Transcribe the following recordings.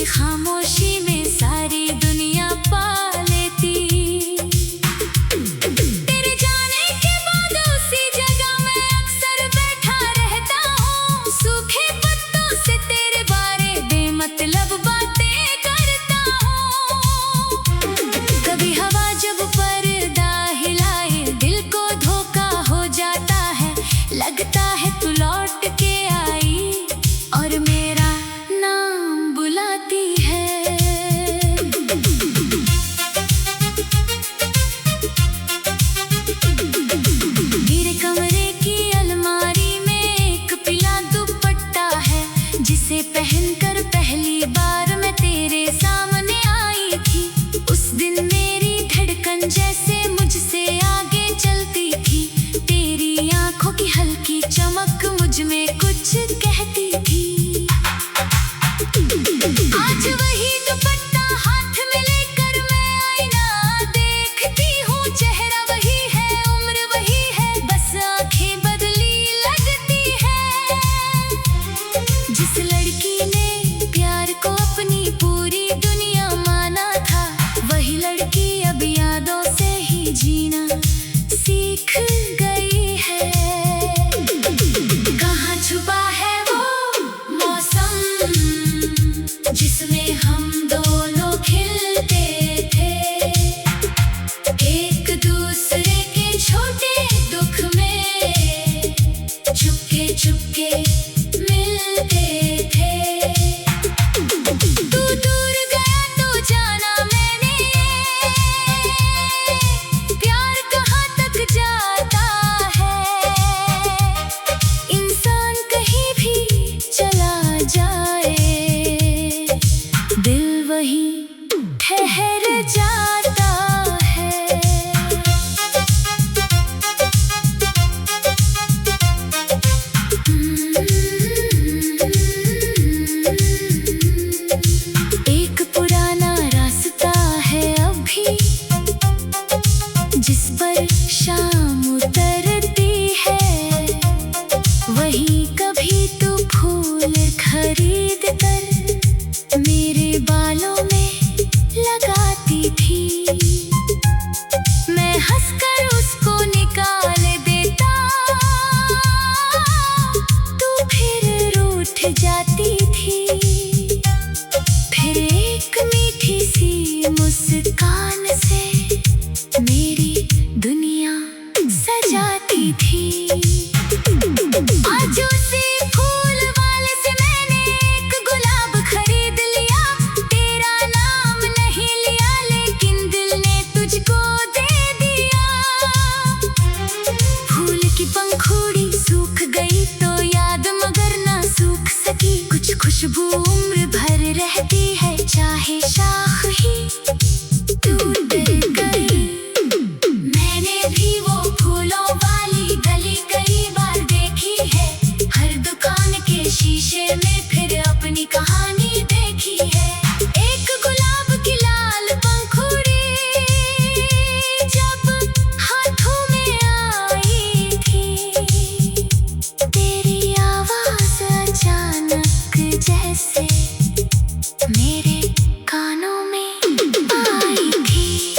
खामोशी में सारी दुनिया पा लेती। तेरे जाने के बाद उसी जगह मैं अक्सर बैठा रहता हूँ। सूखे पत्तों से तेरे बारे बेमतलब बातें करता हूँ। कभी हवा जब पर्दा हिलाए दिल को धोखा हो जाता है। लगता है तू लौट के आई और मेरा नाम बुलाती है। मेरे कमरे की अलमारी में एक पीला दुपट्टा है, जिसे पहनकर पहली बार मैं तेरे सामने आई थी। उस दिन मेरी धड़कन जैसे मुझसे आगे चलती थी। तेरी आंखों की हल्की चमक मुझ में कुछ कहती थी। आज वही दुपट्टा हाथ में लेकर मैं आईना देखती हूँ। चेहरा वही है, उम्र वही है, बस आंखें बदली लगती है। जिस लड़की ने प्यार को अपनी पूरी दुनिया माना था, वही लड़की अब यादों से ही जीना सीख गई है। कहाँ छुपा है वो मौसम जिसमें हम दोनों खिलते थे। एक दूसरे के छोटे दुख में चुपके चुपके मिलते थे। तू दूर गया तो जाना मैंने, प्यार कहाँ तक जाता है। इंसान कहीं भी चला जाए, दिल वहीं ठहर जाता है। एक पुराना रास्ता है अभी, जिस पर शाम उतरती है। वहीं कभी तू फूल खरीद कर मेरे बालों में लगाती थी। मैं हंसकर उसको निकाल देता, तू फिर रूठ जाती थी। फिर एक मीठी सी मुस्कान से मेरी दुनिया सजाती थी। आज उसी फूल वाले से मैंने एक गुलाब खरीद लिया। तेरा नाम नहीं लिया, लेकिन दिल ने तुझको दे दिया। फूल की पंखुड़ी सूख गई तो याद मगर ना सूख सकी। कुछ खुशबू उम्र भर रहती है, चाहे शाख ही टूट गई। मैंने भी वो फूलों वाली गली कई बार देखी है। हर दुकान के शीशे में फिर अपनी कहानी देखी है। एक गुलाब की जैसे मेरे कानों में आई थी।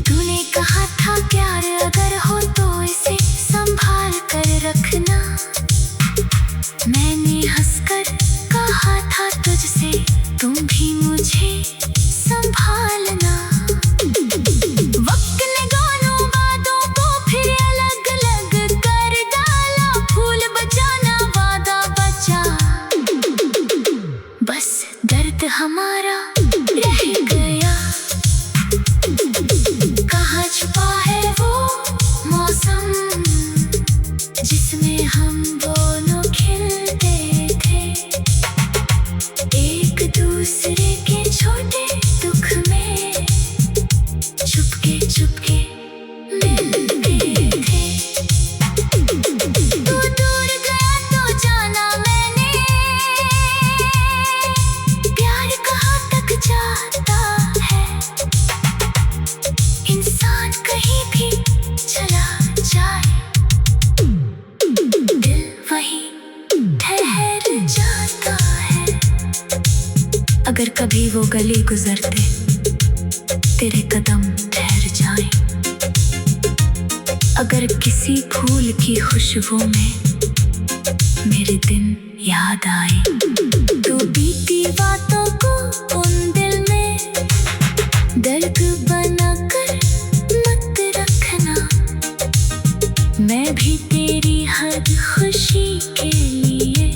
तूने कहा था प्यार अगर हो तो इसे संभाल कर रखना। मैंने हंसकर कहा था तुझसे तुम भी मुझे संभालना। वक्त ने दोनों बातों को फिर अलग अलग कर डाला। फूल बचाना वादा बचा, बस दर्द हमारा रह गया। कहाँ छुपा है वो मौसम जिसमें हम दोनों खिलते थे, एक दूसरे के छोटे दुख में चुपके चुपके मिलते थे। तू दूर गया तो जाना मैंने, प्यार कहाँ तक जाता है। इंसान कहीं भी चला जाए, दिल वहीं ठहर जाता है। अगर कभी वो गली गुजरते तेरे कदम ठहर जाएं, अगर किसी फूल की खुशबू में मेरे दिन याद आए, तो बीती बातों को उन दिल में दर्द बनाकर मत रखना। मैं भी तेरी हर खुशी के लिए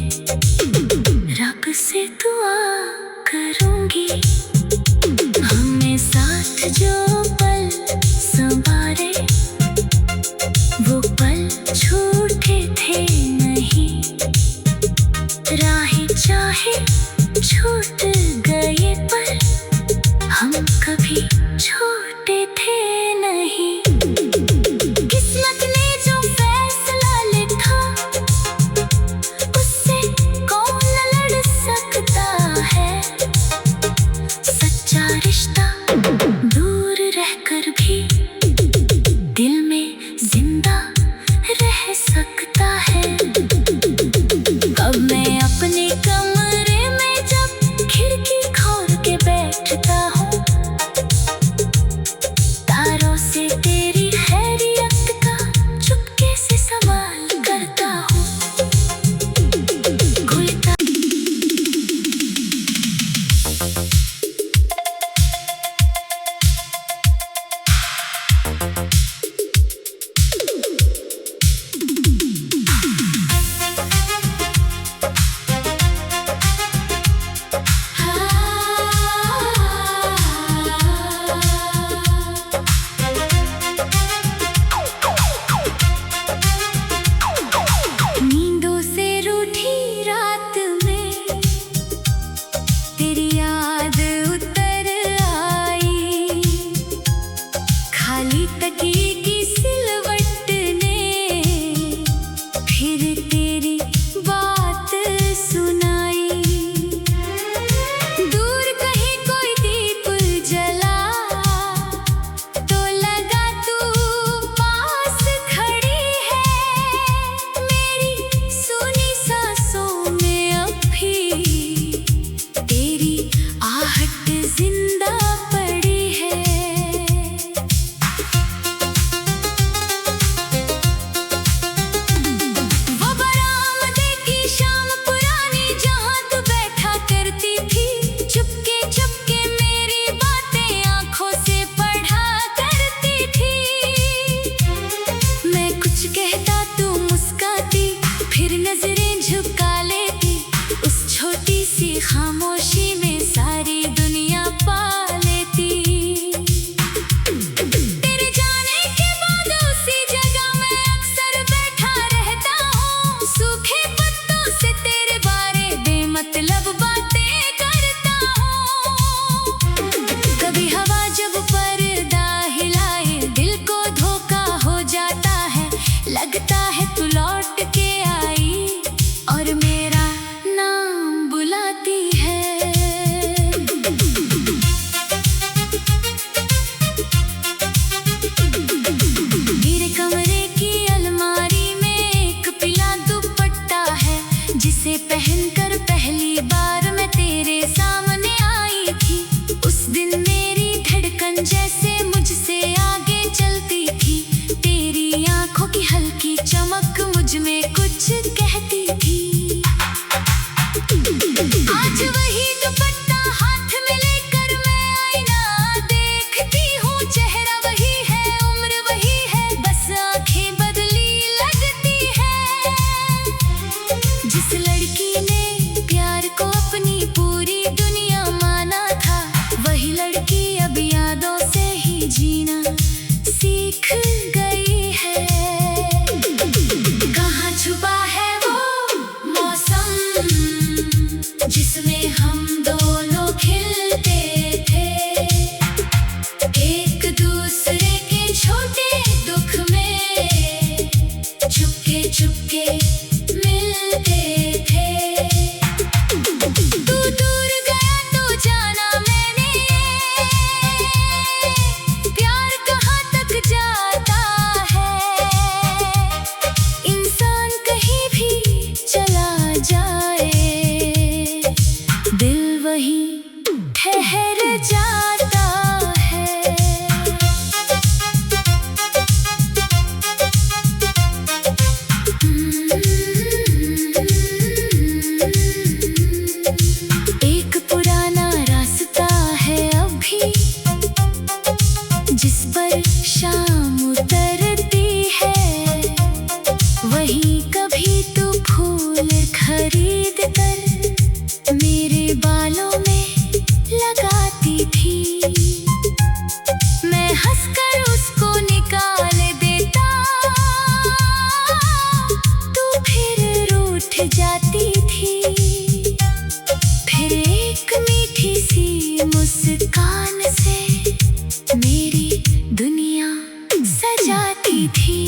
रब से दुआ करूंगी। हमें साथ जो पल संवारे वो पल झूठे थे नहीं। राहें चाहे छूट गए पर हम कभी छोटे थे नहीं। किस्मत ने जो फैसला लिखा उससे कौन लड़ सकता है। सच्चा रिश्ता दूर रहकर भी दिल में जिंदा रह सकता है। अब मैं अपने कमरे में जब खिड़की खोल के बैठता हूँ, तारों से तेरी खैरियत का चुपके से सवाल करता हूँ। घुलता नींदों से रूठी रात में तेरी याद उतर आई। खाली तकिए की सिलवट ने फिर तेरी बात सुनाई। दूर कहीं कोई दीप जला तो लगा तू पास खड़ी है। मेरी सुनी सांसों में अब भी तेरी आहट जिंदा पड़ी है। वो बरामदे की शाम पुरानी जहाँ तू बैठा करती थी, चुपके चुपके मेरी बातें आंखों से पढ़ा करती थी। मैं कुछ कहता तू मुस्काती, फिर नजरें झुका लेती। उस छोटी सी खामोशी में सारी दुनिया पा लेती। तेरे जाने के बाद उसी जगह मैं अक्सर बैठा रहता हूँ। सूखे पत्तों से तेरे बारे बेमतलब बातें करता हूँ। कभी हवा जब पर्दा हिलाए दिल को धोखा हो जाता है। लगता है तू लौट के आई और मेरा नाम बुलाती है। मेरे कमरे की अलमारी में एक पीला दुपट्टा है, जिसे पहनकर पहली बार मैं तेरे सामने आई थी, उस दिन मेरी धड़कन जैसे मुझसे आगे चलती थी। तेरी आंखों की हल्की चमक मुझ में कुछ कहती थी। आज वही दुपट्टा हाथ में लेकर मैं आईना देखती हूँ, चेहरा वही है, उम्र वही है, बस आंखें बदली लगती है। जिस लड़की ने प्यार को अपनी पूरी दुनिया माना था, वही लड़की अब यादों से ही जीना सीख गई है। कहाँ छुपा है वो मौसम जिसमें हम दोनों खिलते थे, एक दूसरे के छोटे दुख में चुपके चुपके मिलते थे। तू दूर गया तो जाना मैंने, प्यार कहाँ तक जाता है। इंसान कहीं भी चला जाए, दिल वहीं ठहर जाता है। एक पुराना रास्ता है अभी, जिस पर शाम उतरती है, वहीं कभी तू फूल खरीद कर मेरे बालों में लगाती थी। मैं हंसकर उसको निकाल देता, तू फिर रूठ जाती थी। फिर एक मीठी सी मुस्कान से मेरी दुनिया सजाती थी।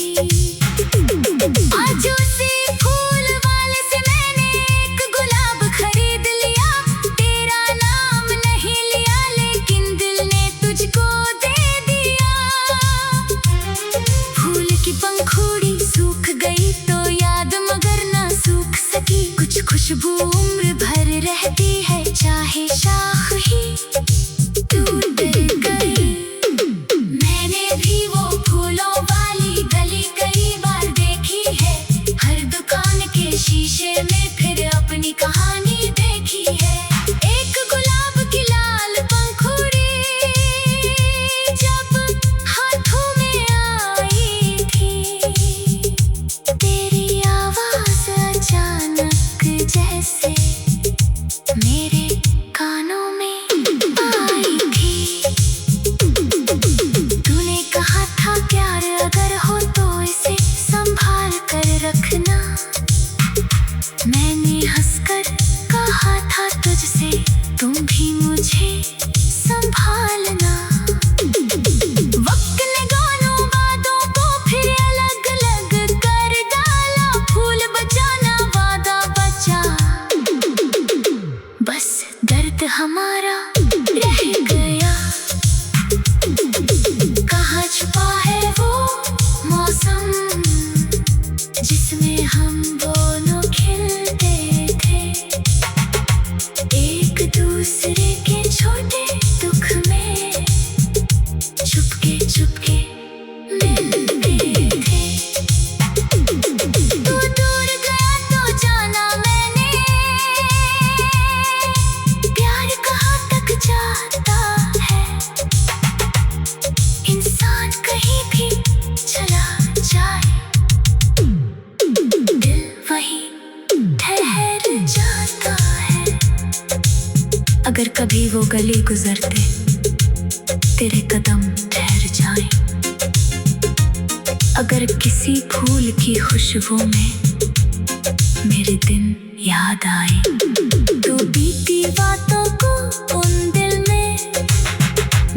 आज उसी फूल वाले से मैंने एक गुलाब खरीद लिया, तेरा नाम नहीं लिया लेकिन दिल ने तुझको दे दिया। फूल की पंखुड़ी सूख गई तो याद मगर ना सूख सकी, कुछ खुशबू उम्र भर रहती है, चाहे शाख ही टूट गई। मैंने भी वो फूलों वाली गली कई बार देखी है, हर दुकान के शीशे में फिर अपनी कहानी देखी है। एक गुलाब की लाल पंखुड़ी जब हाथों में आई थी, तेरी आवाज अचानक जैसे मेरे कानों में आई थी। तूने कहा था प्यार अगर हो तो इसे संभाल कर रखना, मैंने हंसकर कहा था तुझसे तुम भी मुझे संभालना। वक्त ने दोनों बातों को फिर अलग अलग कर डाला, फूल बचाना वादा बचा, बस दर्द हमारा रह गया। कहाँ छुपा है वो मौसम जिसमें हम दोनों खिलते थे, एक दूसरे के छोटे दुख में चुपके चुपके मिलते थे। तू दूर गया तो जाना मैंने, प्यार कहाँ तक जाता है। इंसान कहीं भी चला जाए, दिल वहीं ठहर जाता है। अगर कभी वो गली गुजरते तेरे कदम ठहर जाएं, अगर किसी फूल की खुशबू में मेरे दिन याद आए, तो बीती बातों को उन दिल में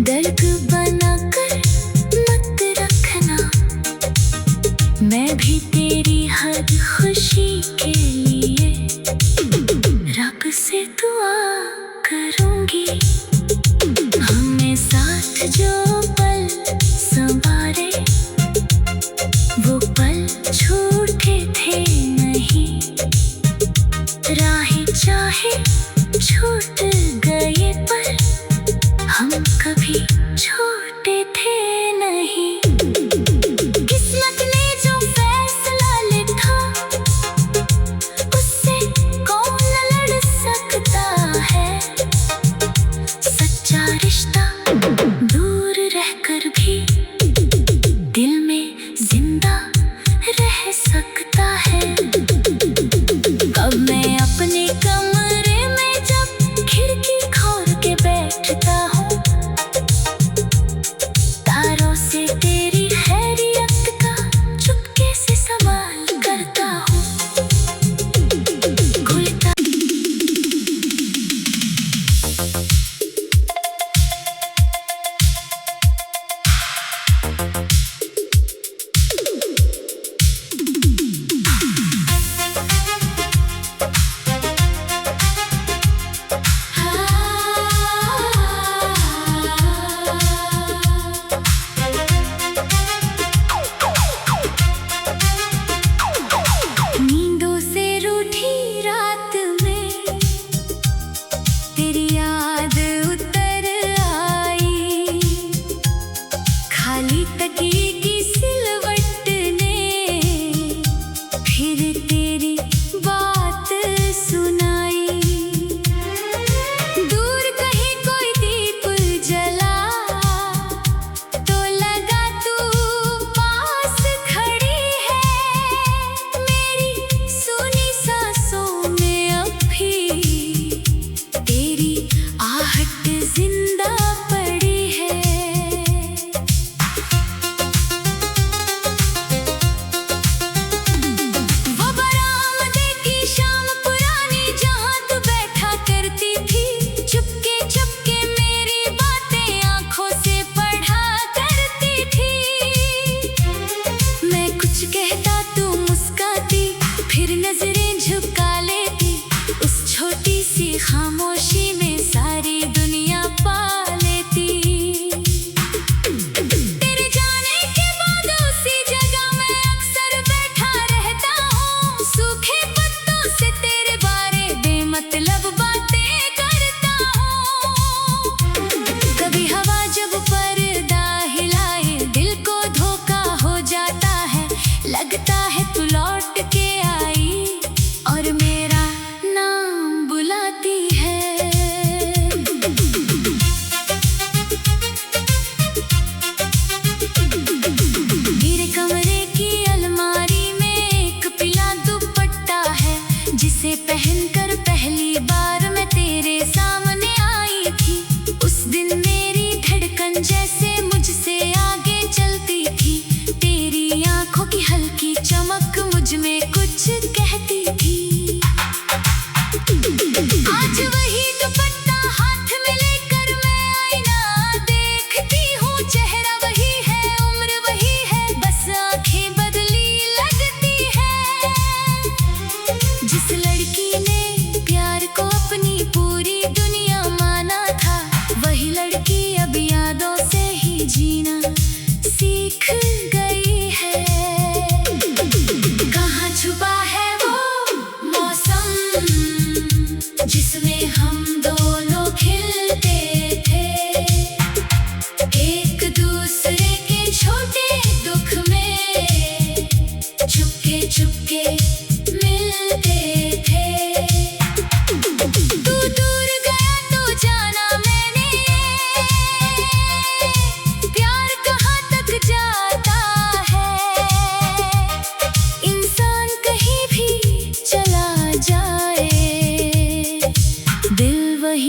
दर्द बनाकर मत रखना। मैं भी तेरी हर खुशी के लिए रब से दुआ करूंगी, हमें साथ जो पल संवारे वो पल झूठे थे नहीं, राहें चाहे भी छूट गए पर हम कभी छोटे थे नहीं। किस्मत ने जो फैसला लिखा उससे कौन लड़ सकता है। सच्चा रिश्ता दूर रहकर भी दिल में जिंदा रह सकता है। अब मैं अपने कमरे में जब खिड़की खोल के बैठता हूँ, तारों से तेरी खैरियत का चुपके से सवाल करता हूँ। घुलता नींदों से रूठी रात में तेरी याद उतर आई। खाली तकिए की सिलवट ने फिर तेरी बात सुनाई। दूर कहीं कोई दीप जला तो लगा तू पास खड़ी है। मेरी सुनी सांसों में अब भी तेरी आहट जिंदा पड़ी है। वो बरामदे की शाम पुरानी जहाँ तू बैठा करती थी, चुपके चुपके मेरी बातें आंखों से पढ़ा करती थी। मैं कुछ कहता तू मुस्काती, फिर नजरें झुका लेती। उस छोटी सी खामोशी में सारी दुनिया पा लेती। तेरे जाने के बाद उसी जगह मैं अक्सर बैठा रहता हूँ। सूखे पत्तों से तेरे बारे बेमतलब बातें करता हूँ। कभी हवा जब पर्दा हिलाए दिल को धोखा हो जाता है। लगता है तू लौट के आई और मेरा नाम बुलाती है। मेरे कमरे की अलमारी में एक पीला दुपट्टा है, जिसे पहनकर पहली बार मैं तेरे सामने आई थी। उस दिन मेरी धड़कन जैसे मुझसे आगे चलती थी। तेरी आंखों की हल्की चमक मुझ में कुछ कहती थी। आज वही दुपट्टा हाथ में लेकर मैं आईना देखती हूँ। चेहरा वही है, उम्र वही है, बस आंखें बदली लगती है। जिस लड़की ने प्यार को अपनी पूरी दुनिया माना था, वही लड़की अब यादों से ही जीना सीख गई है। कहाँ छुपा है वो मौसम जिसमें हम दोनों खिलते थे। एक दूसरे के छोटे दुख में चुपके चुपके मिलते थे। तू दूर गया तो जाना मैंने, प्यार कहाँ तक जाता है। इंसान कहीं भी चला जाए, दिल वही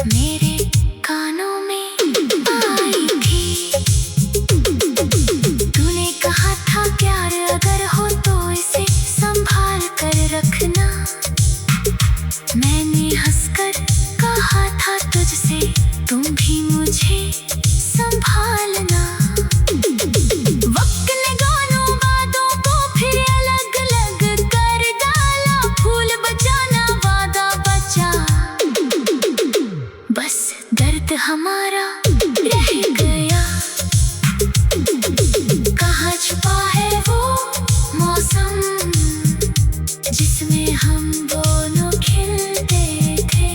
मेरे कानों में आई थी। तूने कहा था प्यार अगर हो तो इसे संभाल कर रखना। मैंने हंसकर कहा था तुझसे तुम भी मुझे संभालना। वक्त ने दोनों बातों को फिर अलग अलग कर डाला। फूल बचाना वादा बचा, बस दर्द हमारा रह गया। कहाँ छुपा है वो मौसम जिसमें हम दोनों खिलते थे,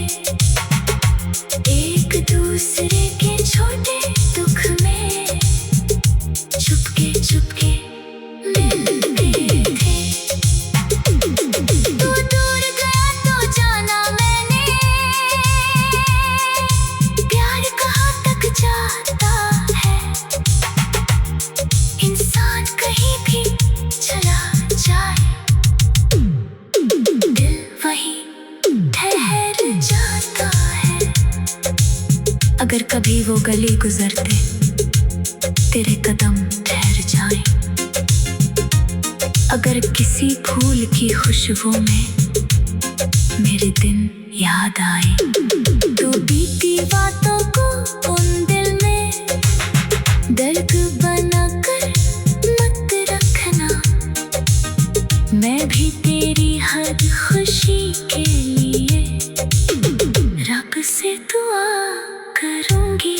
एक दूसरे के छोटे दुख में चुपके चुपके मिलते थे। तू दूर गया तो जाना मैंने, प्यार कहाँ तक जाता है। इंसान कहीं भी चला जाए, दिल वहीं ठहर जाता है। अगर कभी वो गली गुजरते तेरे कदम ठहर जाए, अगर किसी फूल की खुशबू में मेरे दिन याद आए, तो बीती बातों को उन दिल में दर्द बनाकर मत रखना। मैं भी तेरी हर खुशी के लिए रब से दुआ करूंगी।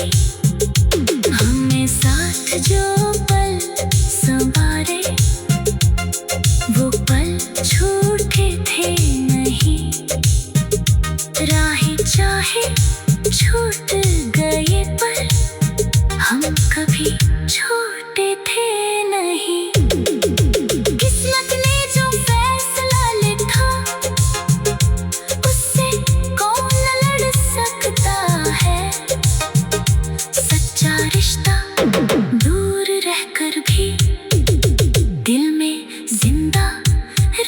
हमें साथ जो पल संवारे वो पल झूठे थे नहीं। राहें चाहे छूट गए पर हम कभी छोटे थे नहीं। किस्मत ने जो फैसला लिखा उससे कौन लड़ सकता है। सच्चा रिश्ता दूर रहकर भी दिल में जिंदा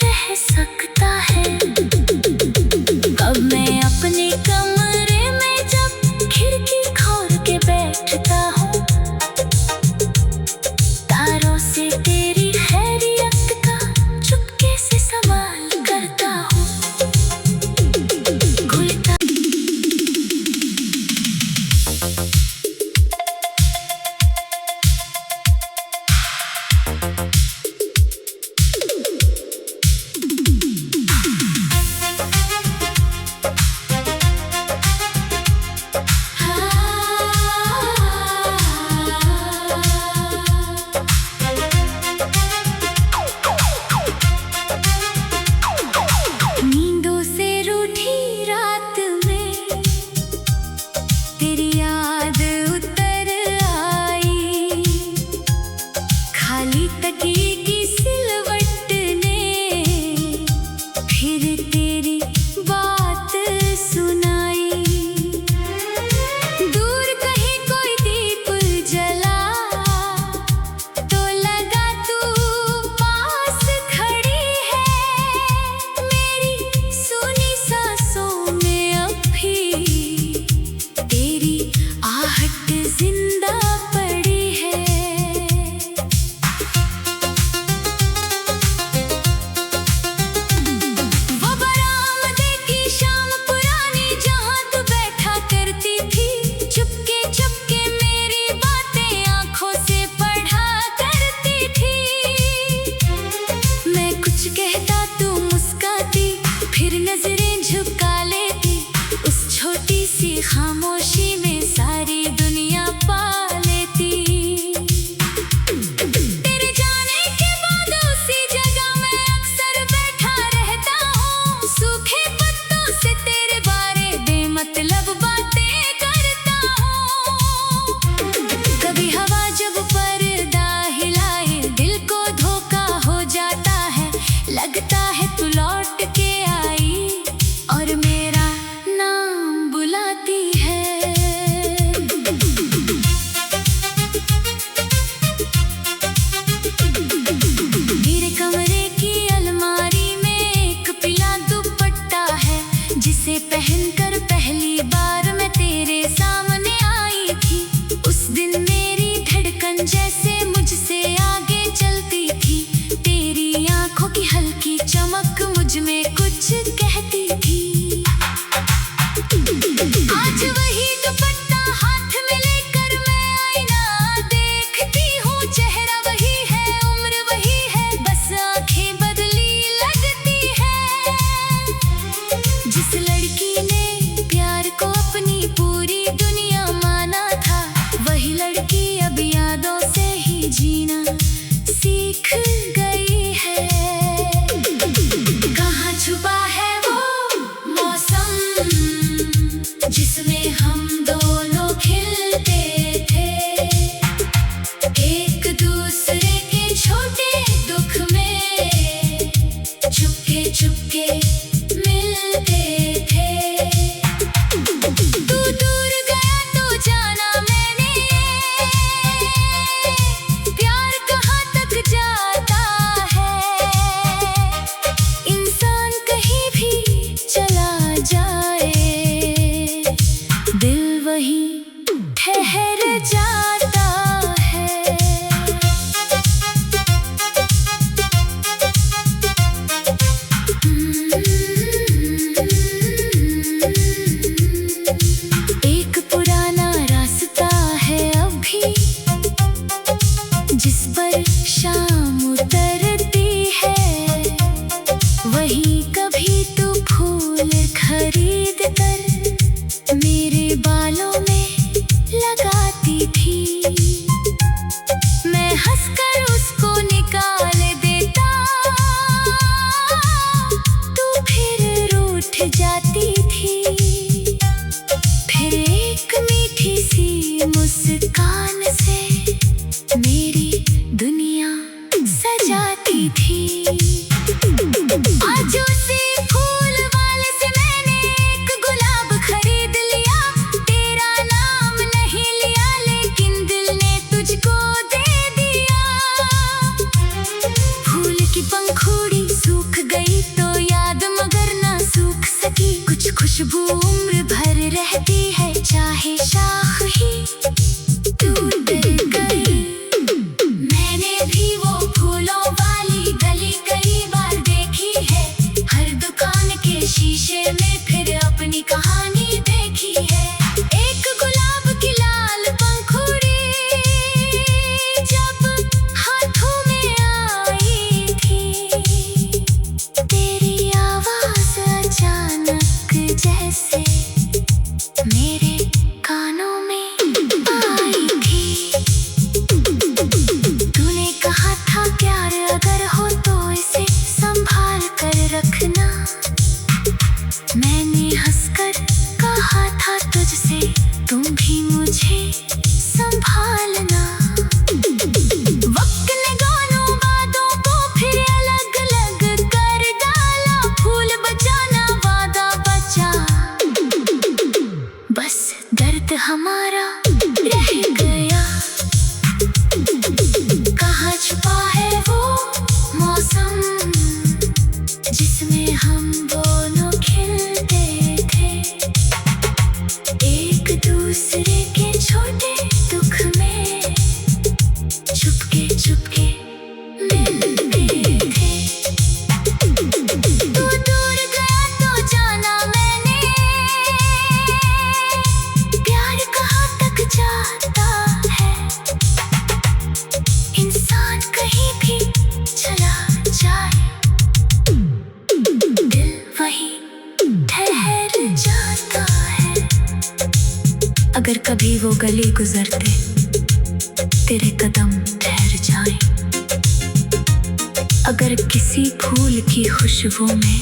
रह सकता है। अब मैं अपने कमरे में जब खिड़की खोल के बैठता हूँ, तारों से तेरी खैरियत का चुपके से सवाल करता हूँ। घुलता नींदों से रूठी रात में तेरी याद उतर आई। खाली तकिए की सिलवट ने फिर तेरी बात सुनाई। दूर कहीं कोई दीप जला तो लगा तू पास खड़ी है। मेरी सुनी सांसों में अब भी तेरी आहट जिंदा पड़ी है। वो बरामदे की शाम पुरानी जहाँ तू बैठा करती थी, चुपके चुपके मेरी बातें आंखों से पढ़ा करती थी। मैं कुछ कहता तू मुस्काती, फिर नजरें झुका लेती। उस छोटी सी खामोशी में सारी दुनिया पा लेती। तेरे जाने के बाद उसी जगह मैं अक्सर बैठा रहता हूँ। सूखे पत्तों से तेरे बारे बेमतलब बातें करता हूँ। कभी हवा जब पर्दा हिलाए दिल को धोखा हो जाता है। लगता है तू लौट के आई और मेरा नाम बुलाती है। वहीं ठहर जाता है। एक पुराना रास्ता है अभी जिस पर शाम उतरती है, वहीं कभी तू फूल खरीद कर मेरे बालों में लगाती थी। मैं हंसकर उसको निकाल देता, तू फिर रूठ जाती थी। फिर एक मीठी सी मुस्कान से मेरी दुनिया सजाती थी। आज उसी फूल वाले से मैंने एक गुलाब खरीद लिया। तेरा नाम नहीं लिया लेकिन दिल ने तुझको दे दिया। फूल की पंखुड़ी सूख गई तो याद मगर ना सूख सकी। कुछ खुशबू उम्र भर रहती है चाहे शाख ही टूट गई। मैंने भी वो फूलों वाली गली कई बार देखी है। हर दुकान के शीशे में फिर अपनी कहानी देखी है। एक गुलाब की लाल पंखुड़ी जब हाथों में आई थी, तेरी आवाज अचानक जैसे मेरे कानों में आई थी। तूने कहा था प्यार अगर हो तो इसे संभाल कर रखना। मैंने हंसकर कहा था तुझसे तुम भी मुझे संभालना। वक्त ने दोनों बातों को फिर अलग अलग कर डाला। फूल बचाना वादा बचा, बस दर्द हमारा रह गया। कहाँ छुपा है वो मौसम जिसमें हम दोनों खिलते थे, एक दूसरे के छोटे दुख में चुपके चुपके मिलते थे। तू दूर गया तो जाना मैंने, प्यार कहाँ तक जाता है। इंसान कहीं भी चला जाए, दिल वहीं ठहर जाता है। अगर कभी वो गली गुजरते तेरे कदम ठहर जाए, अगर किसी फूल की खुशबू में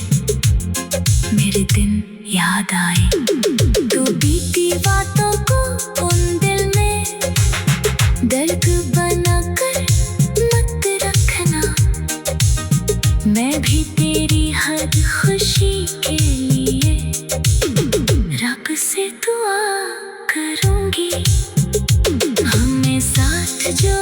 मेरे दिन याद आए, तो बीती बातों को उन दिल में दर्द बनाकर मत रखना। मैं भी तेरी हर खुशी के लिए रब से दुआ करूंगी। हमें साथ जो